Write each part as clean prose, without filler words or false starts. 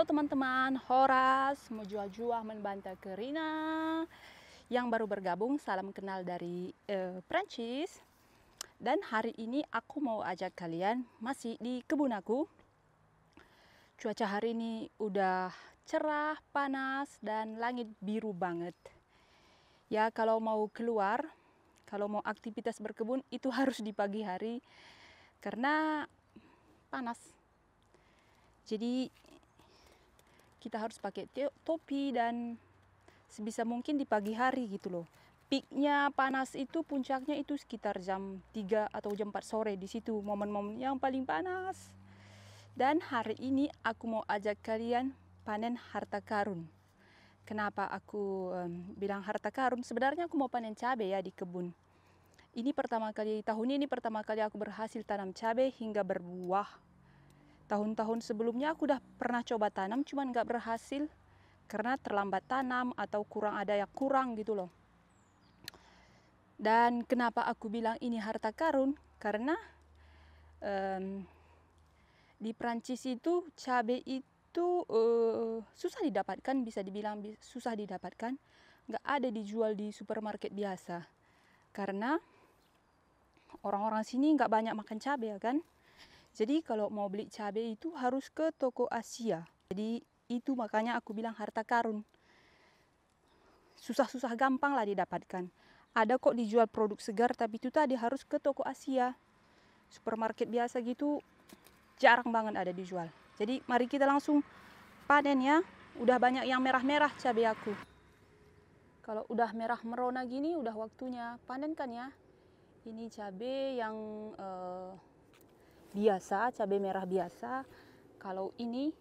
teman-teman, Horas mau jual-jual membantah ke Rina yang baru bergabung. Salam kenal dari Prancis. Dan hari ini aku mau ajak kalian masih di kebun aku. Cuaca hari ini udah cerah, panas, dan langit biru banget. Ya kalau mau keluar, kalau mau aktivitas berkebun itu harus di pagi hari karena panas. Jadi kita harus pakai topi dan sebisa mungkin di pagi hari gitu loh. Peaknya panas itu, puncaknya itu sekitar jam 3 atau jam 4 sore. Di situ momen-momen yang paling panas. Dan hari ini aku mau ajak kalian panen harta karun. Kenapa aku bilang harta karun? Sebenarnya aku mau panen cabai ya di kebun. Ini pertama kali, tahun ini pertama kali aku berhasil tanam cabai hingga berbuah. Tahun-tahun sebelumnya aku udah pernah coba tanam, cuman gak berhasil karena terlambat tanam atau ada yang kurang gitu loh. Dan kenapa aku bilang ini harta karun? Karena di Prancis itu cabai itu susah didapatkan, bisa dibilang susah didapatkan. Gak ada dijual di supermarket biasa. Karena orang-orang sini gak banyak makan cabai ya kan. Jadi kalau mau beli cabai itu harus ke toko Asia. Jadi itu makanya aku bilang harta karun. Susah-susah gampang lah didapatkan. Ada kok dijual produk segar, tapi itu tadi harus ke toko Asia. Supermarket biasa gitu jarang banget ada dijual. Jadi mari kita langsung panen ya. Udah banyak yang merah-merah cabai aku. Kalau udah merah merona gini udah waktunya panen kan ya. Ini cabai yang biasa, cabai merah biasa. Kalau ini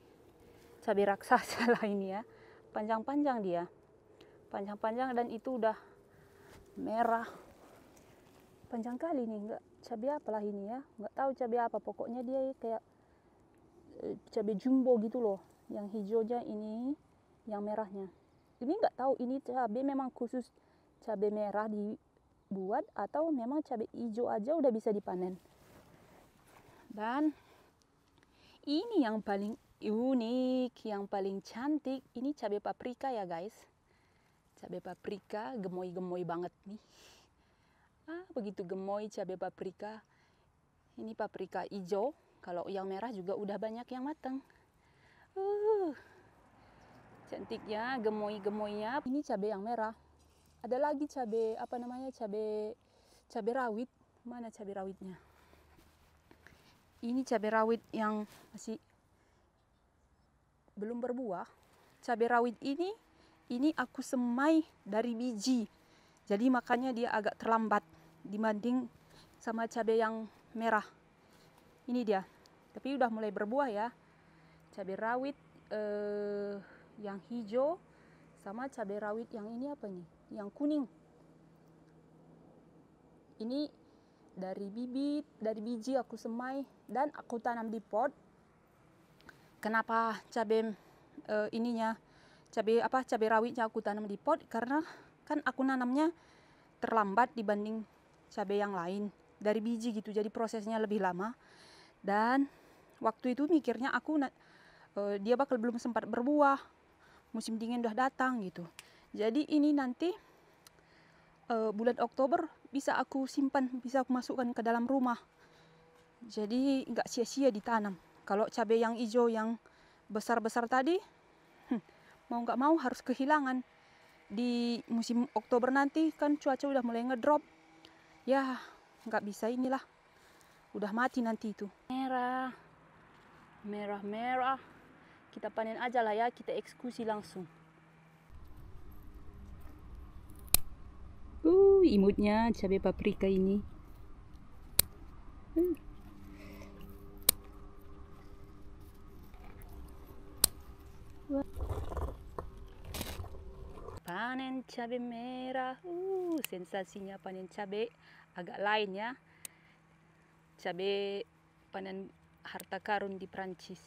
cabai raksasa lah ini ya. Panjang-panjang dia. Panjang-panjang dan itu udah merah. Panjang kali nih, enggak cabai apalah ini ya. Enggak tahu cabai apa, pokoknya dia kayak cabai jumbo gitu loh. Yang hijaunya ini, yang merahnya. Ini enggak tahu ini cabai memang khusus cabai merah dibuat atau memang cabai hijau aja udah bisa dipanen. Dan ini yang paling unik, yang paling cantik, ini cabai paprika ya guys. Cabai paprika gemoy-gemoy banget nih. Begitu gemoy cabai paprika. Ini paprika hijau, kalau yang merah juga udah banyak yang matang. Cantiknya, gemoy-gemoynya. Ini cabai yang merah. Ada lagi cabai apa namanya? Cabai rawit. Mana cabai rawitnya? Ini cabai rawit yang masih belum berbuah. Cabai rawit ini aku semai dari biji. Jadi makanya dia agak terlambat dibanding sama cabai yang merah. Ini dia. Tapi udah mulai berbuah ya. Cabai rawit yang hijau sama cabai rawit yang ini apa nih? Yang kuning. Ini dari bibit, dari biji aku semai dan aku tanam di pot. Kenapa cabai cabai rawitnya aku tanam di pot? Karena kan aku nanamnya terlambat dibanding cabai yang lain dari biji gitu. Jadi prosesnya lebih lama. Dan waktu itu mikirnya dia bakal belum sempat berbuah. Musim dingin udah datang gitu. Jadi ini nanti bulan Oktober bisa aku simpan, bisa aku masukkan ke dalam rumah. Jadi nggak sia-sia ditanam. Kalau cabai yang hijau yang besar-besar tadi, mau nggak mau harus kehilangan. Di musim Oktober nanti kan cuaca udah mulai ngedrop. Ya nggak bisa inilah. Udah mati nanti itu. Merah. Merah-merah. Kita panen aja lah ya, kita eksekusi langsung. Imutnya cabai paprika ini. Panen cabai merah. Sensasinya panen cabai agak lain ya. Cabai panen harta karun di Prancis.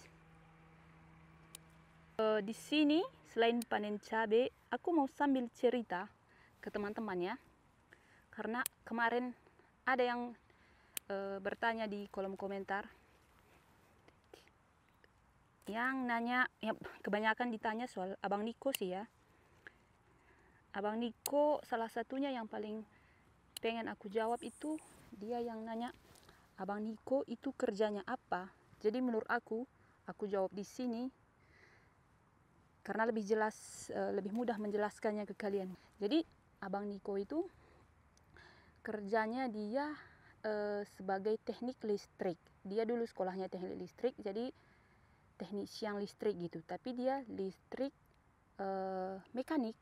Di sini selain panen cabai, aku mau sambil cerita ke teman-teman ya. Karena kemarin ada yang bertanya di kolom komentar. yang nanya, ya kebanyakan ditanya soal Abang Niko sih ya. Abang Niko salah satunya yang paling pengen aku jawab itu, dia yang nanya, Abang Niko itu kerjanya apa? Jadi menurut aku jawab di sini karena lebih jelas, lebih mudah menjelaskannya ke kalian. Jadi Abang Niko itu kerjanya dia sebagai teknik listrik. Dia dulu sekolahnya teknik listrik, jadi teknisian listrik gitu. Tapi dia listrik mekanik,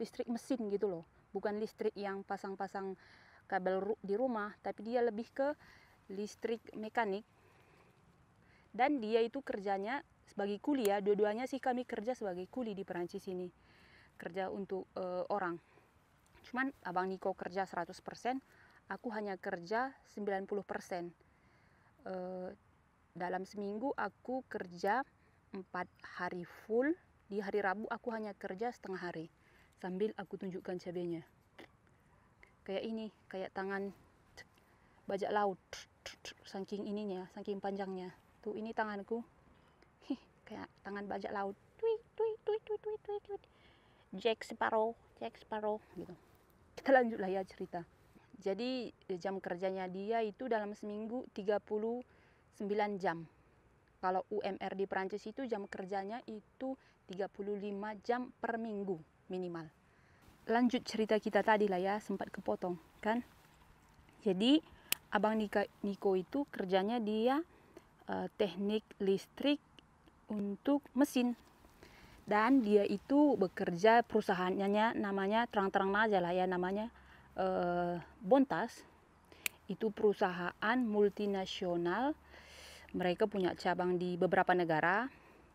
listrik mesin gitu loh. Bukan listrik yang pasang-pasang kabel di rumah, tapi dia lebih ke listrik mekanik. Dan dia itu kerjanya sebagai kuli ya. Dua-duanya sih kami kerja sebagai kuli di Perancis ini. Kerja untuk orang. Cuman Abang Niko kerja 100%, aku hanya kerja 90%. Dalam seminggu aku kerja 4 hari full. Di hari Rabu aku hanya kerja setengah hari. Sambil aku tunjukkan cabenya. Kayak ini, kayak tangan bajak laut. Saking ininya, saking panjangnya. Tuh ini tanganku. Kayak tangan bajak laut. Tweet, tweet, tweet, tweet, tweet, tweet, tweet. Jack Sparrow gitu. Kita lanjut lah ya cerita. Jadi jam kerjanya dia itu dalam seminggu 39 jam. Kalau UMR di Prancis itu jam kerjanya itu 35 jam per minggu minimal. Lanjut cerita kita tadi lah ya, sempat kepotong kan. Jadi Abang Niko itu kerjanya dia teknik listrik untuk mesin. Dan dia itu bekerja, perusahaannya namanya terang-terang aja lah ya, namanya Bontas. Itu perusahaan multinasional. Mereka punya cabang di beberapa negara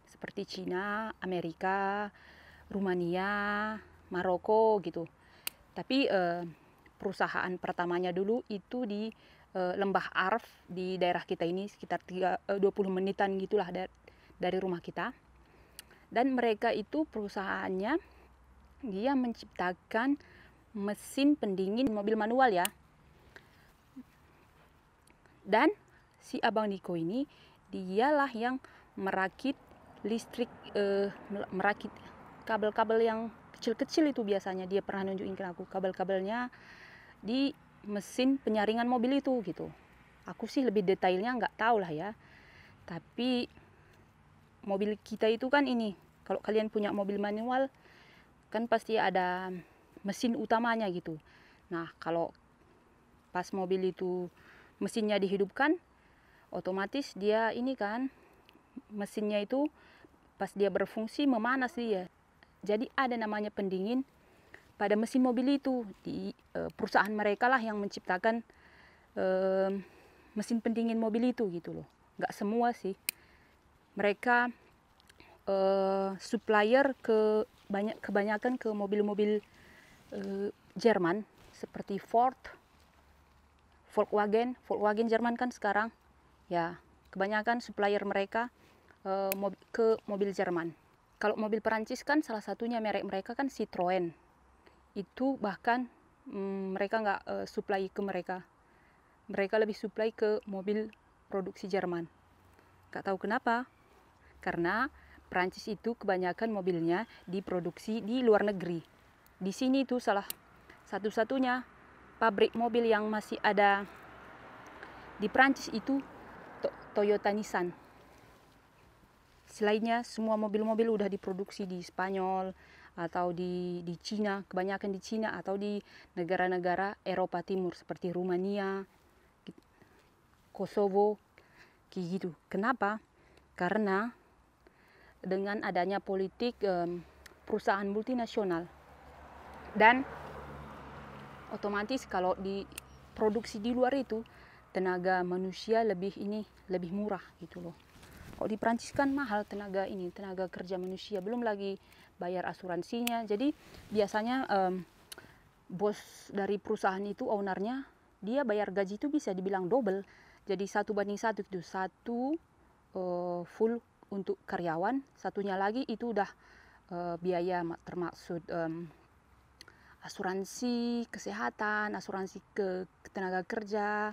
seperti Cina, Amerika, Rumania, Maroko gitu. Tapi perusahaan pertamanya dulu itu di Lembah Arf di daerah kita ini, sekitar 20 menitan gitulah dari rumah kita. Dan mereka itu perusahaannya dia menciptakan mesin pendingin mobil manual ya. Dan si Abang Niko ini dialah yang merakit listrik, merakit kabel-kabel yang kecil-kecil itu biasanya. Dia pernah nunjukin ke aku kabel-kabelnya di mesin penyaringan mobil itu gitu. Aku sih lebih detailnya nggak tahu lah ya. Tapi mobil kita itu kan ini, kalau kalian punya mobil manual kan pasti ada mesin utamanya gitu. Nah kalau pas mobil itu mesinnya dihidupkan, otomatis dia ini kan mesinnya itu pas dia berfungsi memanas dia. Jadi ada namanya pendingin pada mesin mobil itu. Di perusahaan mereka lah yang menciptakan mesin pendingin mobil itu gitu loh. Nggak semua sih. Mereka supplier kebanyakan ke mobil-mobil Jerman seperti Ford, Volkswagen Jerman kan sekarang ya, kebanyakan supplier mereka ke mobil Jerman. Kalau mobil Perancis kan salah satunya merek mereka kan Citroen. Itu bahkan mereka nggak supply ke mereka. Mereka lebih supply ke mobil produksi Jerman. Nggak tahu kenapa. Karena Perancis itu kebanyakan mobilnya diproduksi di luar negeri. Di sini itu salah satu-satunya pabrik mobil yang masih ada di Perancis itu Toyota Nissan. Selainnya semua mobil-mobil udah diproduksi di Spanyol atau di Cina, kebanyakan di Cina atau di negara-negara Eropa Timur seperti Rumania, Kosovo, kayak gitu. Kenapa? Karena dengan adanya politik perusahaan multinasional dan otomatis kalau diproduksi di luar itu tenaga manusia lebih murah gitu loh. Kalau di Prancis kan mahal tenaga kerja manusia, belum lagi bayar asuransinya. Jadi biasanya bos dari perusahaan itu, ownernya, dia bayar gaji itu bisa dibilang double. Jadi 1:1 itu, satu full untuk karyawan, satunya lagi itu udah biaya termaksud asuransi kesehatan, asuransi ke tenaga kerja,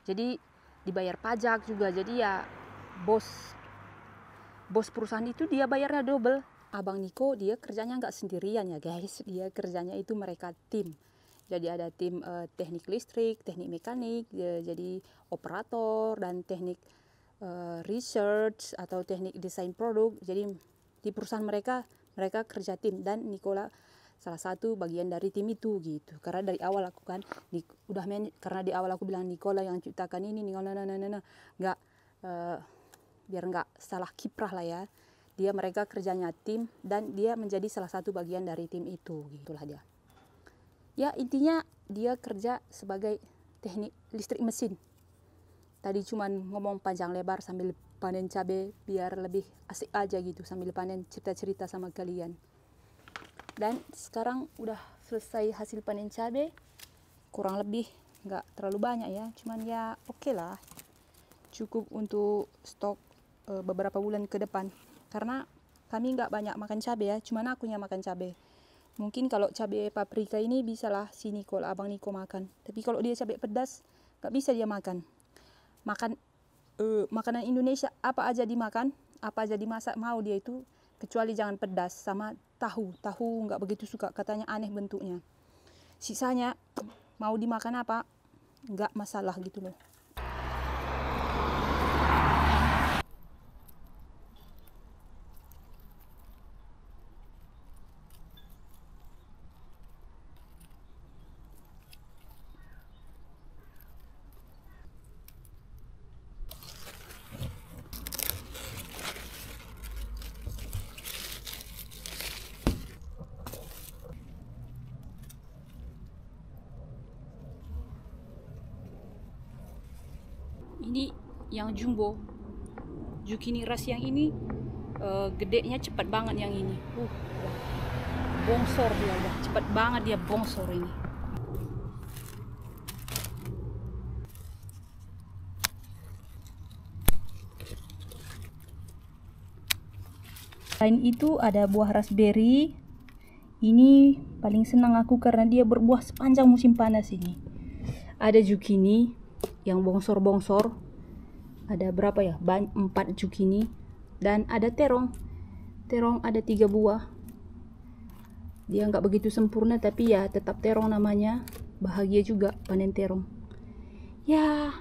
jadi dibayar pajak juga. Jadi ya bos bos perusahaan itu dia bayarnya double. Abang Niko dia kerjanya nggak sendirian ya guys, dia kerjanya itu mereka tim. Jadi ada tim teknik listrik, teknik mekanik, jadi operator dan teknik research atau teknik desain produk. Jadi di perusahaan mereka kerja tim, dan Nikola salah satu bagian dari tim itu gitu. Karena dari awal aku kan karena di awal aku bilang Nikola yang ciptakan ini, Nikola nggak biar nggak salah kiprah lah ya. Mereka kerjanya tim, dan dia menjadi salah satu bagian dari tim itu, gitulah dia. Ya intinya dia kerja sebagai teknik listrik mesin. Tadi cuman ngomong panjang lebar sambil panen cabai biar lebih asik aja gitu, sambil panen cerita-cerita sama kalian. Dan sekarang udah selesai hasil panen cabai, kurang lebih nggak terlalu banyak ya, cuman ya oke lah, cukup untuk stok beberapa bulan ke depan. Karena kami nggak banyak makan cabai ya, cuman aku yang makan cabai. Mungkin kalau cabai paprika ini bisalah si Niko, abang Niko makan. Tapi kalau dia cabai pedas nggak bisa dia makan. Makanan Indonesia apa aja dimakan, apa aja dimasak mau dia itu, kecuali jangan pedas. Sama tahu nggak begitu suka, katanya aneh bentuknya. Sisanya mau dimakan apa nggak masalah gitu loh. Ini yang jumbo, zucchini ras yang ini gedenya cepat banget yang ini. Bongsor dia udah, cepat banget dia bongsor ini. Selain itu ada buah raspberry. Ini paling senang aku karena dia berbuah sepanjang musim panas ini. Ada zucchini yang bongsor-bongsor, ada berapa ya, 4 zucchini, dan ada terong ada 3 buah. Dia nggak begitu sempurna tapi ya tetap terong namanya. Bahagia juga panen terong ya.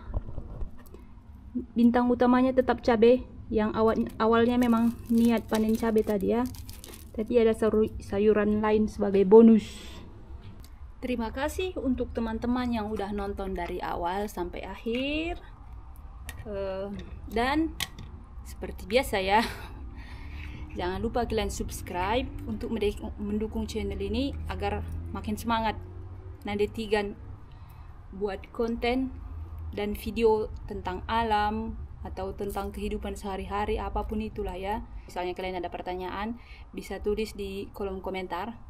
Bintang utamanya tetap cabai, yang awalnya memang niat panen cabai tadi ya, tapi ada sayuran lain sebagai bonus. Terima kasih untuk teman-teman yang udah nonton dari awal sampai akhir. Dan seperti biasa ya, jangan lupa kalian subscribe untuk mendukung channel ini agar makin semangat Nade Tigan buat konten dan video tentang alam atau tentang kehidupan sehari-hari, apapun itulah ya. Misalnya kalian ada pertanyaan, bisa tulis di kolom komentar.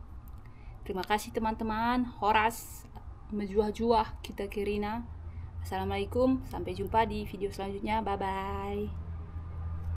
Terima kasih teman-teman. Horas menjuah-juah kita Kirina. Assalamualaikum, sampai jumpa di video selanjutnya. Bye bye.